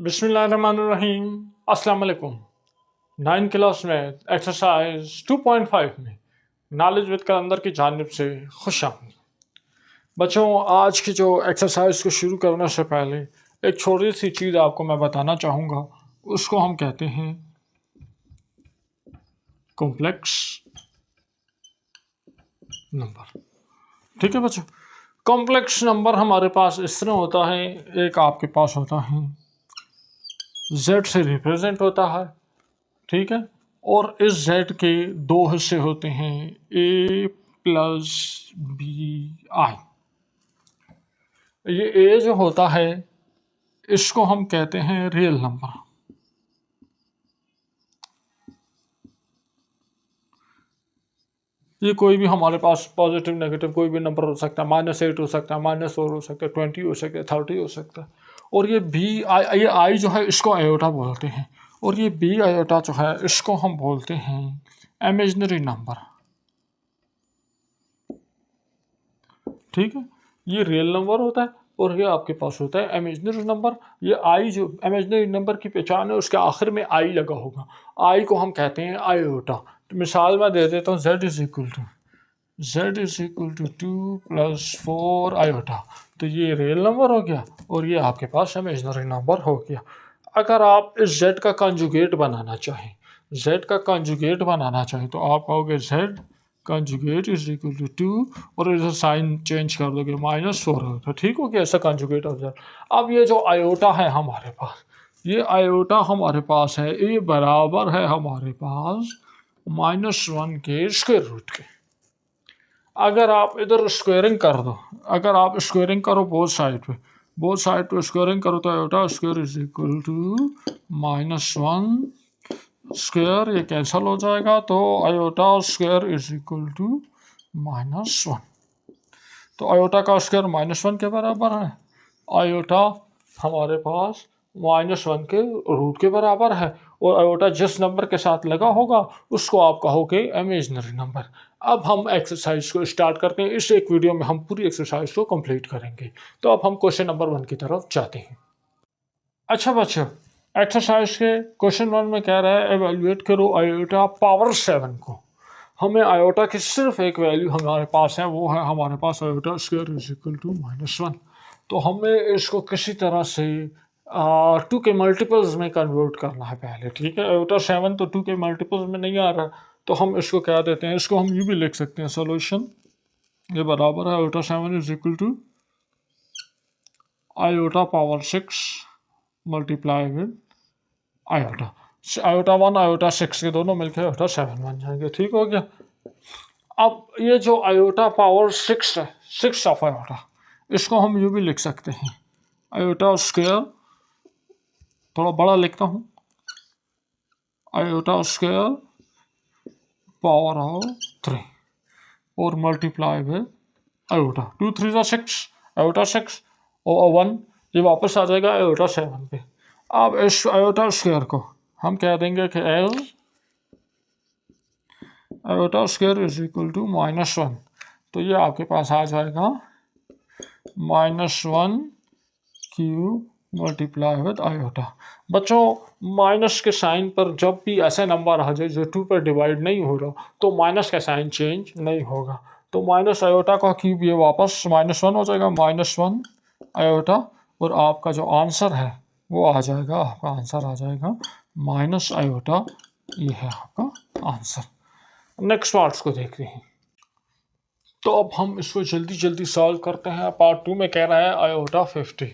बिस्मिल्लाहिर्रहमानिर्रहीम। अस्सलाम वालेकुम। 9 क्लास में एक्सरसाइज 2.5 में नॉलेज विद कलंदर की जानिब से खुशामदीद। बच्चों, आज की जो एक्सरसाइज को शुरू करने से पहले एक छोटी सी चीज़ आपको मैं बताना चाहूँगा। उसको हम कहते हैं कॉम्प्लेक्स नंबर। ठीक है बच्चों, कॉम्प्लेक्स नंबर हमारे पास इस तरह होता है। एक आपके पास होता है z से रिप्रेजेंट होता है, ठीक है, और इस z के दो हिस्से होते हैं, a प्लस बी आई। ये a जो होता है इसको हम कहते हैं रियल नंबर। ये कोई भी हमारे पास पॉजिटिव नेगेटिव कोई भी नंबर हो सकता है। -8 हो सकता है, -4 हो सकता है, 20 हो सकता है, 30 हो सकता है। और ये बी आई, ये आई जो है इसको आयोटा बोलते हैं, और ये बी आयोटा जो है इसको हम बोलते हैं इमेजिनरी नंबर। ठीक है, ये रियल नंबर होता है और ये आपके पास होता है इमेजिनरी नंबर। ये आई जो इमेजिनरी नंबर की पहचान है, उसके आखिर में आई लगा होगा। आई को हम कहते हैं आयोटा। तो मिसाल मैं दे देता हूँ, z is equal to 2 + 4 iota. तो ये रियल नंबर हो गया और ये आपके पास इमेजिनरी नंबर हो गया। अगर आप इस z का कंजुगेट बनाना चाहें, तो आप कहोगे z conjugate is equal to 2 और इधर साइन चेंज कर दोगे, -4 होगा। ठीक हो गया, ऐसा कंजुगेट हो जाए। अब ये जो आयोटा है हमारे पास, ये आयोटा हमारे पास है, ये बराबर है हमारे पास -1 के स्क्वायर रूट के। अगर आप इधर स्क्वायरिंग कर दो, अगर आप स्क्वायरिंग करो बोथ साइड पे स्क्वायरिंग करो, तो iota square is equal to -1 square, ये कैंसिल हो जाएगा, तो iota square is equal to -1। तो आयोटा का स्क्वायर -1 के बराबर है। आयोटा हमारे पास -1 के रूट के बराबर है, और आयोटा जिस नंबर के साथ लगा होगा उसको आप कहोगे इमेजिनरी नंबर। अब हम एक्सरसाइज को स्टार्ट करते हैं। इस एक वीडियो में हम पूरी एक्सरसाइज को कंप्लीट करेंगे। तो अब हम क्वेश्चन नंबर 1 की तरफ जाते हैं। अच्छा बच्चों, एक्सरसाइज के क्वेश्चन 1 में कह रहा है एवेल्युएट करो आयोटा पावर 7 को। हमें आयोटा की सिर्फ एक वैल्यू हमारे पास है, वो है हमारे पास iota square is equal to -1। तो हमें इसको किसी तरह से 2 के मल्टीपल्स में कन्वर्ट करना है पहले। ठीक है, आयोटा 7 तो 2 के मल्टीपल्स में नहीं आ रहा, तो हम इसको क्या देते हैं, इसको हम ये भी लिख सकते हैं, सोल्यूशन ये बराबर है iota 7 is equal to iota power 6 multiply with iota. Iota 1 iota 6 के दोनों मिलकर आयोटा 7 बन जाएंगे। ठीक हो गया। अब ये जो आयोटा पावर 6 है, 6 ऑफ आयोटा, इसको हम यूँ भी लिख सकते हैं, आयोटा स्क्वायर, थोड़ा बड़ा लिखता हूँ, आयोटा स्क्वायर पावर ऑफ 3 और मल्टीप्लाई विद आयोटा। 2 3 6, आयोटा 6 और 1 ये वापस आ जाएगा आयोटा 7 पे। अब इस आयोटा स्क्वायर को हम कह देंगे कि L iota square is equal to -1। तो ये आपके पास आ जाएगा -1 क्यूब मल्टीप्लाई विद आयोटा। बच्चों, माइनस के साइन पर जब भी ऐसा नंबर आ जाए जो 2 पर डिवाइड नहीं हो रहा, तो माइनस का साइन चेंज नहीं होगा। तो माइनस आयोटा का क्यूब ये वापस -1 हो जाएगा, -1 आयोटा, और आपका जो आंसर है वो आ जाएगा, आपका आंसर आ जाएगा माइनस आयोटा। ये है आपका आंसर। नेक्स्ट पार्ट्स को देखते हैं। तो अब हम इसको जल्दी जल्दी सॉल्व करते हैं। पार्ट 2 में कह रहा है आयोटा 50।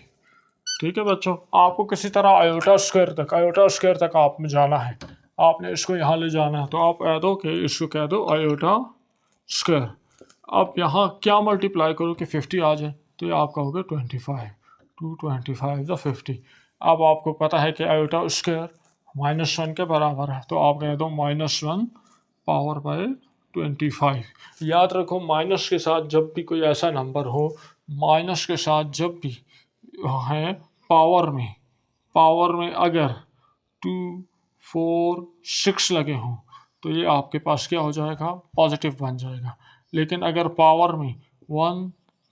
ठीक है बच्चों, आपको किसी तरह आयोटा स्क्वायर तक आप में जाना है। आपने इसको यहाँ ले जाना है, तो आप कह दो कि इसको कह दो आयोटा स्क्वायर। आप यहाँ क्या मल्टीप्लाई करो कि 50 आ जाए, तो ये आप कहोगे 25, 225 × 50। अब आपको पता है कि आयोटा स्क्वायर -1 के बराबर है, तो आप कह दो -1 पावर बाय 25। याद रखो, माइनस के साथ जब भी कोई ऐसा नंबर हो, माइनस के साथ जब भी है पावर में अगर 2 4 6 लगे हों, तो ये आपके पास क्या हो जाएगा, पॉजिटिव बन जाएगा। लेकिन अगर पावर में 1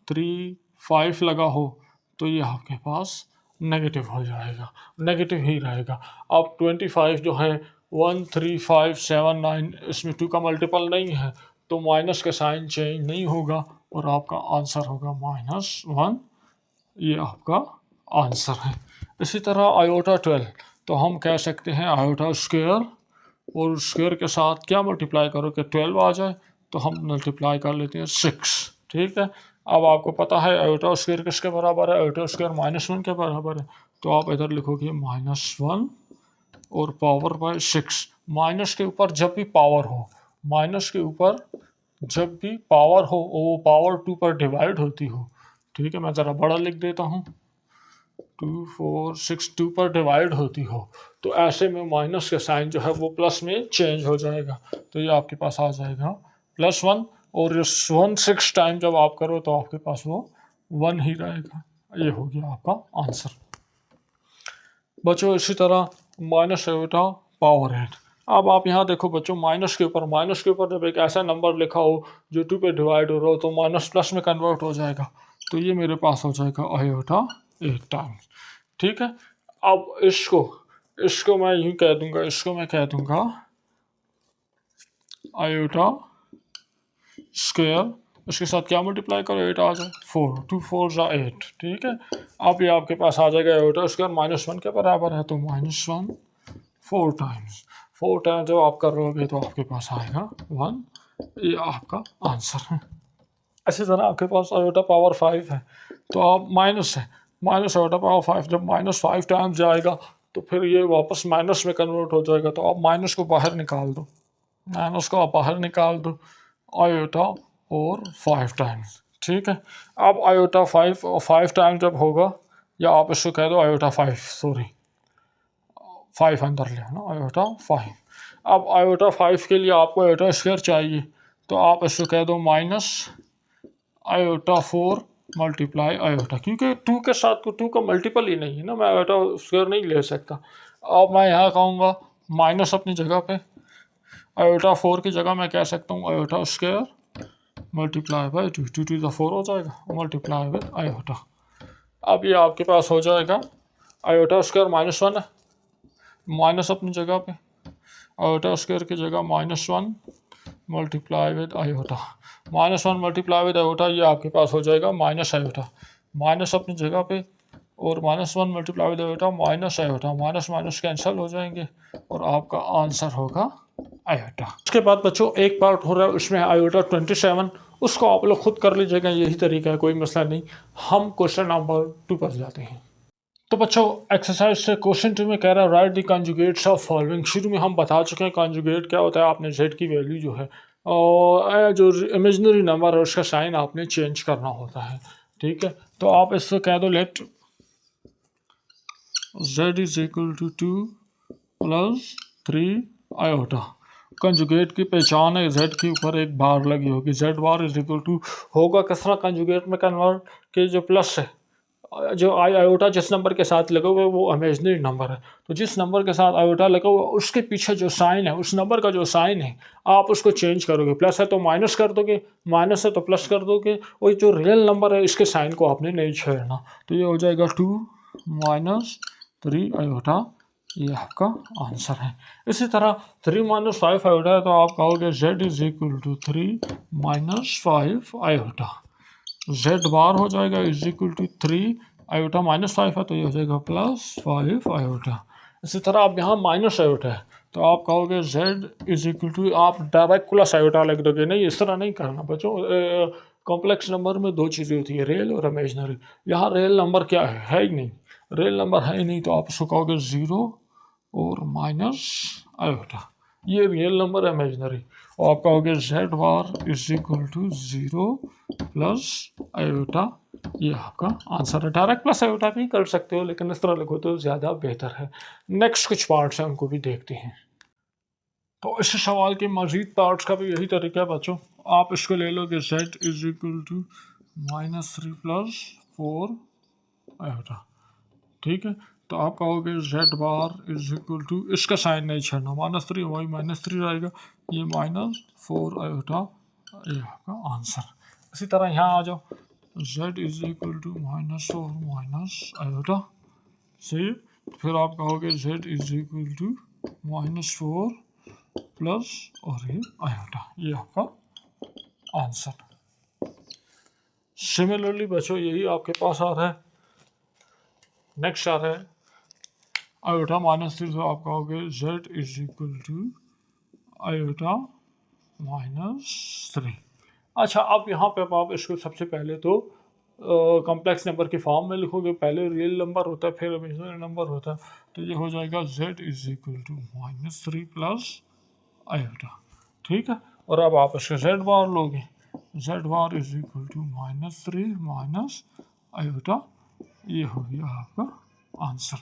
3 5 लगा हो, तो ये आपके पास नेगेटिव हो जाएगा, नेगेटिव ही रहेगा। अब 25 जो है 13579 इसमें 2 का मल्टीपल नहीं है, तो माइनस का साइन चेंज नहीं होगा और आपका आंसर होगा -1। ये आपका आंसर है। इसी तरह आयोटा 12, तो हम कह सकते हैं आयोटा स्क्वायर, और स्क्वायर के साथ क्या मल्टीप्लाई करो कि 12 आ जाए, तो हम मल्टीप्लाई कर लेते हैं 6। ठीक है, अब आपको पता है आयोटा स्क्वायर किसके बराबर है, आयोटा स्क्वायर -1 के बराबर है, तो आप इधर लिखोगे -1 और पावर बाय 6। माइनस के ऊपर जब भी पावर हो, माइनस के ऊपर जब भी पावर हो वो पावर 2 पर डिवाइड होती हो। ठीक है, मैं ज़रा बड़ा लिख देता हूँ, 2 4 6 2 पर डिवाइड होती हो, तो ऐसे में माइनस का साइन जो है वो प्लस में चेंज हो जाएगा, तो ये आपके पास आ जाएगा +1, और इस 1 6 टाइम जब आप करो तो आपके पास वो 1 ही रहेगा। ये हो गया आपका आंसर। बच्चों इसी तरह माइनस आयोटा पावर 8। अब आप यहाँ देखो बच्चों, माइनस के ऊपर जब एक ऐसा नंबर लिखा हो जो 2 पे डिवाइड हो रहा हो, तो माइनस प्लस में कन्वर्ट हो जाएगा, तो ये मेरे पास हो जाएगा आयोटा 8 टाइम्स। ठीक है, अब इसको मैं यूँ कह दूंगा, इसको मैं कह दूंगा आयोटा स्क्वायर, उसके साथ क्या मल्टीप्लाई करो, 8 आ जाए, 4 2 4 जा 8। ठीक है, अब ये आपके पास आ जाएगा आयोटा स्क्वायर -1 के बराबर है, तो -1 4 टाइम्स, 4 टाइम्स जब आप करोगे तो आपके पास आएगा 1। ये आपका आंसर है। इसी तरह आपके पास आयोटा पावर 5 है, तो आप माइनस है, माइनस आयोटा पावर 5, जब -5 टाइम्स जाएगा तो फिर ये वापस माइनस में कन्वर्ट हो जाएगा, तो आप माइनस को बाहर निकाल दो, माइनस को आप बाहर निकाल दो, आयोटा और 5 टाइम्स। ठीक है, अब आयोटा 5 टाइम्स जब होगा, या आप इसको कह दो आयोटा 5, सॉरी 5 अंदर ले ना, आयोटा 5। अब आयोटा 5 के लिए आपको आयोटा स्क्वायर चाहिए, तो आप इसको कह दो माइनस आयोटा 4 मल्टीप्लाई आयोटा, क्योंकि 2 के साथ को 2 का मल्टीपल ही नहीं है ना, मैं आयोटा स्क्वायर नहीं ले सकता। अब मैं यहाँ कहूँगा माइनस अपनी जगह पे, आयोटा 4 की जगह मैं कह सकता हूँ iota square multiply by 2, 2 to the 4 हो जाएगा, मल्टीप्लाई विद आयोटा। अब ये आपके पास हो जाएगा आयोटा स्क्वायर -1 है, माइनस अपनी जगह पे, आयोटा स्क्वायर की जगह -1 multiply with iota, -1 multiply with iota, ये आपके पास हो जाएगा माइनस आयोटा, माइनस अपनी जगह पे, और -1 multiply with iota minus iota, minus minus cancel हो जाएंगे और आपका आंसर होगा आयोटा। उसके बाद बच्चों एक पार्ट हो रहा है, उसमें है आयोटा 27, उसको आप लोग खुद कर लीजिएगा, यही तरीका है, कोई मसला नहीं। हम क्वेश्चन नंबर 2 पर जाते हैं। तो बच्चों एक्सरसाइज से क्वेश्चन 2 में कह रहा है right the conjugates of following. शुरू में हम बता चुके हैं कॉन्जुगेट क्या होता है, आपने जेड की वैल्यू जो है और जो इमेजिनरी नंबर है उसका साइन आपने चेंज करना होता है। ठीक है, तो आप इससे कह दो let z is equal to 2 + 3 आयोटा। कंजुगेट की पहचान है, z के ऊपर एक बार लगी होगी, z bar is equal to होगा किस तरह कंजुगेट में कन्वर्ट के, जो प्लस है, जो आयोटा जिस नंबर के साथ लगा हुआ है वो इमेजिनरी नंबर है, तो जिस नंबर के साथ आयोटा लगा हुआ उसके पीछे जो साइन है, उस नंबर का जो साइन है आप उसको चेंज करोगे, प्लस है तो माइनस कर दोगे, माइनस है तो प्लस कर दोगे, और जो रियल नंबर है इसके साइन को आपने नहीं छेड़ना, तो ये हो जाएगा 2 - 3 आयोटा, ये आपका आंसर है। इसी तरह 3 - 5 आयोटा है, तो आप कहोगे z is equal to 3 - 5 iota, z bar हो जाएगा इज इक्वल टू 3 आयोटा -5 है, तो ये हो जाएगा +5 आयोटा। इसी तरह आप यहाँ माइनस आयोटा है, तो आप कहोगे z इज इक्वल टू, आप डायरेक्ट प्लस आयोटा लिख दोगे, नहीं इस तरह नहीं करना बच्चों। कॉम्प्लेक्स नंबर में 2 चीज़ें होती है, रियल और इमेजनरी। यहाँ रियल नंबर क्या है ही नहीं, रियल नंबर है ही नहीं, तो आप उसको कहोगे 0 और माइनस आयोटा, ये रियल नंबर है इमेजनरी, और आप कहोगे z bar is equal to 0 + iota, ये आपका आंसर है। डायरेक्ट प्लस आयोटा भी कर सकते हो, लेकिन इस तरह लिखो तो ज़्यादा बेहतर है। नेक्स्ट कुछ पार्ट्स हैं उनको भी देखते हैं। तो इस सवाल के मज़ीद पार्ट्स का भी यही तरीका है बच्चों, आप इसको ले लो कि z is equal to -3 + 4 iota. ठीक है, तो आप कहोगे z bar is equal to, इसका साइन नहीं छेड़ना, -3 वही -3 रहेगा, ये -4 आयोटा, ये आपका आंसर। इसी तरह यहाँ आ जाओ, z is equal to -4 - iota, सही। फिर आप कहोगे z is equal to -4 plus और ये आयोटा, ये आपका आंसर। सिमिलरली बच्चों यही आपके पास आ रहा है। नेक्स्ट आ रहा है आयोटा -3, तो आप कहोगे z is equal to iota -3। अच्छा, अब यहाँ पे आप इसको सबसे पहले तो कॉम्प्लेक्स नंबर की फॉर्म में लिखोगे। पहले रियल नंबर होता है, फिर इमेजिनरी नंबर होता है। तो ये हो जाएगा z is equal to -3 plus iota, ठीक है। और अब आप इसके z बार लोगे, z bar is equal to -3 minus iota, ये हो गया आपका आंसर।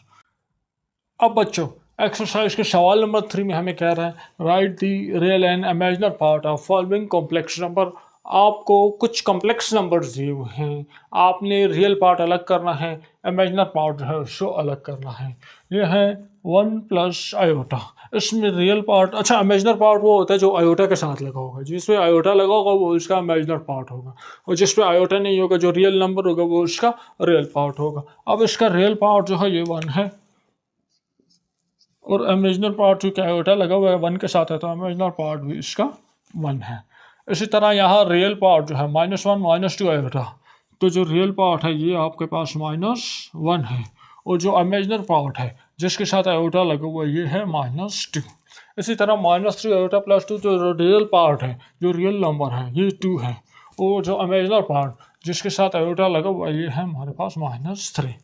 अब बच्चों एक्सरसाइज के सवाल नंबर 3 में हमें कह रहा है right the real and imaginary part of following complex number. आपको कुछ कॉम्प्लेक्स नंबर्स दिए हुए हैं, आपने रियल पार्ट अलग करना है, इमेजिनरी पार्ट जो है उसको अलग करना है। ये है 1 प्लस आयोटा, इसमें रियल पार्ट, अच्छा इमेजिनरी पार्ट वो होता है जो आयोटा के साथ लगा होगा, जिसमें आयोटा लगा होगा वो उसका इमेजिनरी पार्ट होगा, और जिसमें आयोटा नहीं होगा, जो रियल नंबर होगा वो उसका रियल पार्ट होगा। अब इसका रियल पार्ट जो है ये 1 है, और इमेजिनरी पार्ट चूँकि आयोटा लगा हुआ है 1 के साथ है, तो इमेजिनरी पार्ट भी इसका 1 है। इसी तरह यहाँ रियल पार्ट जो है -1 -2 आयोटा, तो जो रियल पार्ट है ये आपके पास -1 है, और जो इमेजिनरी पार्ट है जिसके साथ आयोटा लगा हुआ है ये है -2। इसी तरह -3 आयोटा प्लस 2, जो रियल पार्ट है, जो रियल नंबर है ये 2 है, और जो इमेजिनरी पार्ट जिसके साथ आयोटा लगा हुआ ये है हमारे पास -3।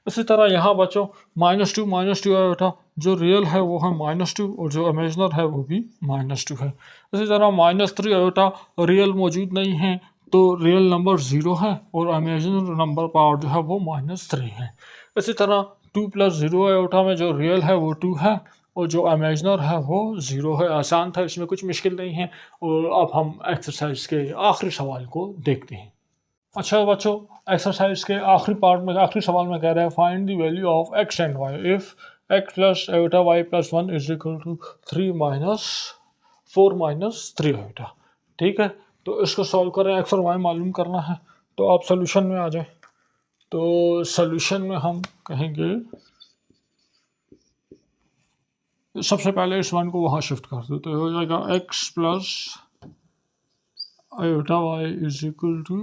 इसी तरह यहाँ बच्चों -2 आयोटा, जो रियल है वो है -2, और जो इमेजिनर है वो भी -2 है। इसी तरह -3 आयोटा रियल मौजूद नहीं है, तो रियल नंबर 0 है, और इमेजिनर नंबर पार्ट जो है वो -3 है। इसी तरह 2 + 0 आयोटा में जो रियल है वो 2 है, और जो इमेजिनर है वो 0 है। आसान था, इसमें कुछ मुश्किल नहीं है। और अब हम एक्सरसाइज के आखिरी सवाल को देखते हैं। अच्छा बच्चों, एक्सरसाइज के आखिरी पार्ट में, आखिरी सवाल में कह रहा है find the value of x and y if x plus iota y plus 1 is equal to 3 - 4 - 3 iota, ठीक है। तो इसको सॉल्व करें, x और y मालूम करना है, तो आप सोल्यूशन में आ जाए। तो सोल्यूशन में हम कहेंगे सबसे पहले इस 1 को वहाँ शिफ्ट कर दो, तो हो जाएगा x plus iota y is equal to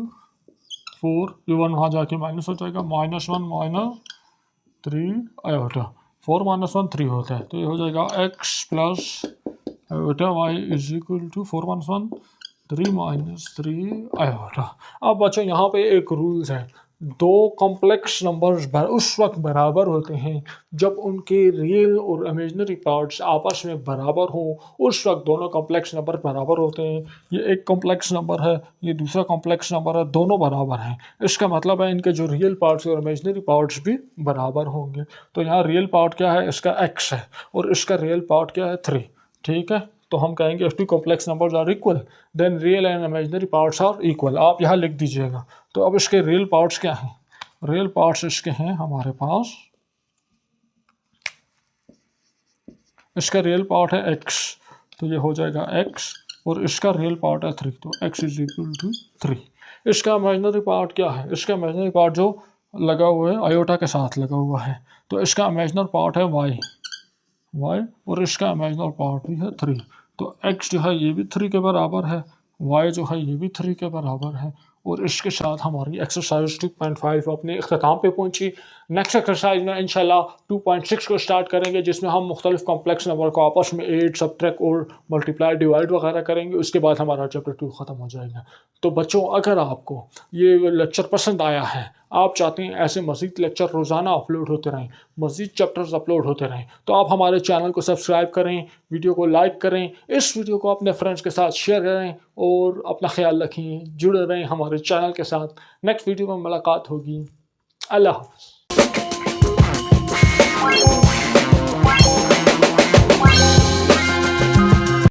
4, ये 1 वहाँ जाके माइनस हो जाएगा, -1 - 3 आयोटा, 4 - 1 3 होता है, तो ये हो जाएगा x plus iota y is equal to 4 - 1 3 - 3 iota. अब बच्चों यहाँ पे एक रूल्स है, दो कॉम्प्लेक्स नंबर्स उस वक्त बराबर होते हैं जब उनके रियल और इमेजिनरी पार्ट्स आपस में बराबर हों, उस वक्त दोनों कॉम्प्लेक्स नंबर बराबर होते हैं। ये एक कॉम्प्लेक्स नंबर है, ये दूसरा कॉम्प्लेक्स नंबर है, दोनों बराबर हैं। इसका मतलब है इनके जो रियल पार्ट्स और इमेजिनरी पार्ट्स भी बराबर होंगे। तो यहाँ रियल पार्ट क्या है, इसका x है, और इसका रियल पार्ट क्या है 3, ठीक है। तो हम कहेंगे if two complex numbers are equal then real and imaginary parts are equal। आप यहाँ लिख दीजिएगा। तो अब इसके रियल पार्ट्स क्या हैं, रियल पार्ट्स इसके हैं हमारे पास, इसका रियल पार्ट है x, तो ये हो जाएगा x, और इसका रियल पार्ट है 3, तो x इज इक्वल टू 3। इसका इमेजिनरी पार्ट क्या है, इसका इमेजिनरी पार्ट जो लगा हुआ है आयोटा के साथ लगा हुआ है, तो इसका इमेजिनरी पार्ट है y, और इसका इमेजिनरी पार्ट भी है 3। तो x जो है ये भी 3 के बराबर है, y जो है ये भी 3 के बराबर है, और इसके साथ हमारी एक्सरसाइज 2.5 अपने अख्ताम पे पहुंची। नेक्स्ट एक्सरसाइज में इंशाल्लाह 2.6 को स्टार्ट करेंगे, जिसमें हम मुख्तलिफ कॉम्प्लेक्स नंबर को आपस में एड, सब्ट्रैक्ट और मल्टीप्लाई, डिवाइड वगैरह करेंगे। उसके बाद हमारा चैप्टर 2 ख़त्म हो जाएगा। तो बच्चों, अगर आपको ये लेक्चर पसंद आया है, आप चाहते हैं ऐसे मज़ीद लेक्चर रोज़ाना अपलोड होते रहें, मज़ीद चैप्टर्स अपलोड होते रहें, तो आप हमारे चैनल को सब्सक्राइब करें, वीडियो को लाइक करें, इस वीडियो को अपने फ्रेंड्स के साथ शेयर करें, और अपना ख्याल रखें, जुड़े रहें हमारे चैनल के साथ। नेक्स्ट वीडियो में मुलाकात होगी। अल्लाह हाफ़िज़।